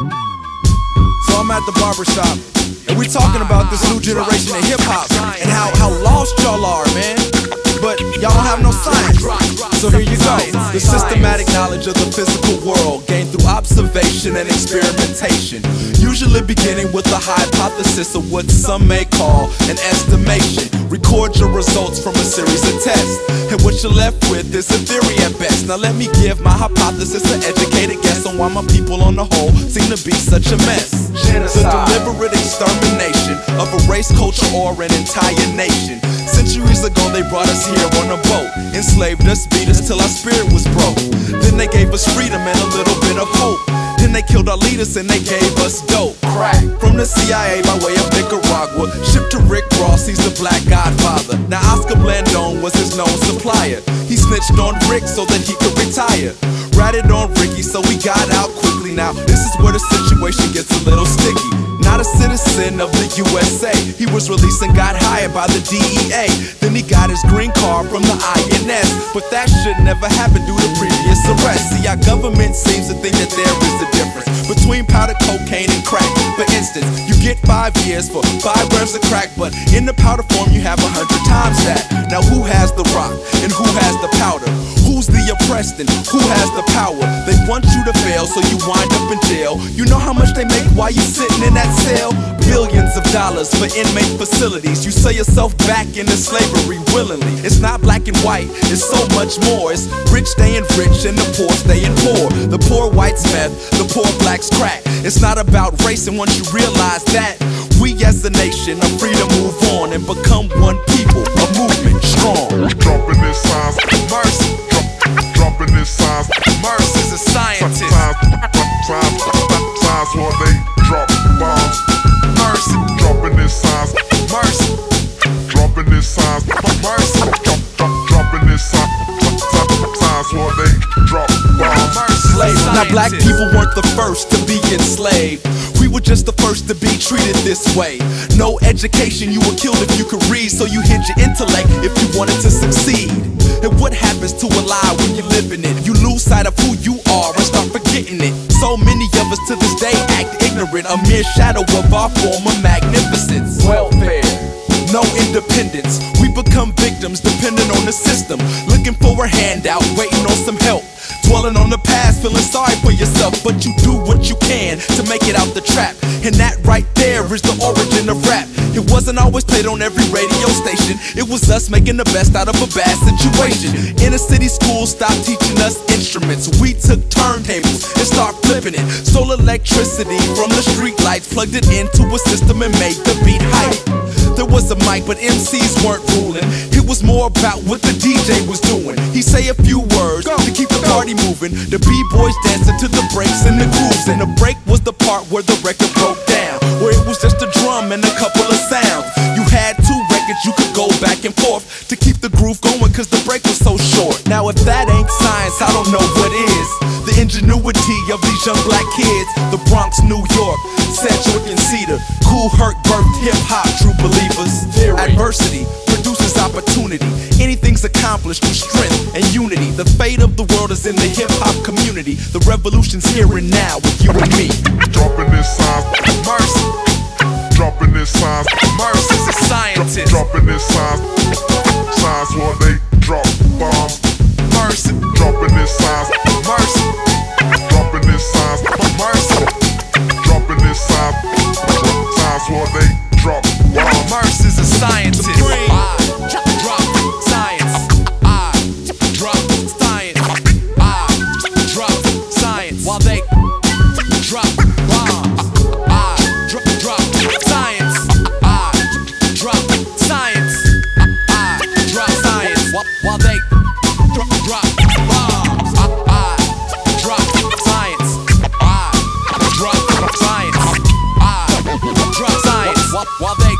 So I'm at the barbershop, and we're talking about this new generation of hip-hop and how lost y'all are, man. But y'all don't have no science. So here you go. The systematic knowledge of the physical world gained through observation and experimentation, usually beginning with a hypothesis of what some may call an estimation. Record your results from a series of tests, and what you're left with is a theory at best. Now let me give my hypothesis an educated guess on why my people on the whole seem to be such a mess. The deliberate extermination of a race, culture, or an entire nation. Centuries ago they brought us here on a boat, enslaved us, beat us till our spirit was broke. Then they gave us freedom and a little bit of hope. Then they killed our leaders and they gave us dope. Crack from the CIA by way of Nicaragua, shipped to Rick Ross, he's the black godfather. Now Oscar Blandon was his known supplier. He snitched on Rick so that he could retire. Ratted on Ricky so he got out quickly. Now this is where the situation gets a little sticky. Not a citizen of the USA, he was released and got hired by the DEA. Then he got his green card from the INS, but that should never happen due to previous arrests. See, our government seems to think that there is a difference between powder cocaine and crack. For instance, you get 5 years for 5 grams of crack, but in the powder form you have 100 times that. Now who has the rock and who has the powder? Who's the oppressed and who has the power? They want you to fail so you wind up in jail. You know how much they make while you sitting in that cell? Billions of dollars for inmate facilities. You sell yourself back into slavery willingly. It's not black and white, it's so much more. It's rich staying rich and the poor staying poor. The poor whites meth, the poor blacks crack. It's not about race, and once you realize that, we as a nation are free to move on and become one people, a movement strong. Dropping this signs, mercy. Dropping this signs, MURS is a scientist. Signs where they drop bombs. MURS dropping this signs, MURS dropping this signs, MURS dropping this signs where they drop bombs. Now black people weren't the first to be enslaved. We were just the first to be treated this way. No education, you were killed if you could read, so you hid your intellect if you wanted to succeed. And what happens to a lie when you live in it? You lose sight of who you are and start forgetting it. So many of us to this day act ignorant, a mere shadow of our former magnificence. Welfare, no independence, we become victims depending on the system. Looking for a handout, waiting on some help. Dwelling on the past, feeling sorry for yourself, but you do what you can to make it out the trap. And that right there is the origin of rap. It wasn't always played on every radio station. It was us making the best out of a bad situation. Inner city schools stopped teaching us instruments. We took turntables and started flipping it. Stole electricity from the street lights, plugged it into a system and made the beat hype. There was a mic, but MCs weren't ruling. It was more about what the DJ was doing. He say a few words to keep the party moving. The B-boys dancing to the breaks and the grooves. And the break was the part where the record broke down, where it was just a drum and a couple of sounds. You had 2 records, you could go back and forth to keep the groove going, cause the break was so short. Now if that ain't science, I don't know what is. The ingenuity of these young black kids. The Bronx, New York, Sedgwick and Cedar. Kool Herc birthed hip-hop, true believers. Adversity produces opportunity. Anything's accomplished through strength and unity. The fate of the world is in the hip-hop community. The revolution's here and now with you and me. dropping this signs, MURS, dropping this signs, MURS is a scientist. dropping this signs, signs where they drop bombs. MURS, Dropping this signs, MURS, dropping this signs, MURS, dropping this signs, signs where they drop bombs. MURS is a scientist. I drop science. I drop science. I drop science. While they drop bombs. I drop science. I drop science. I drop science. While they drop bombs. I drop science. I drop science. I drop science. While they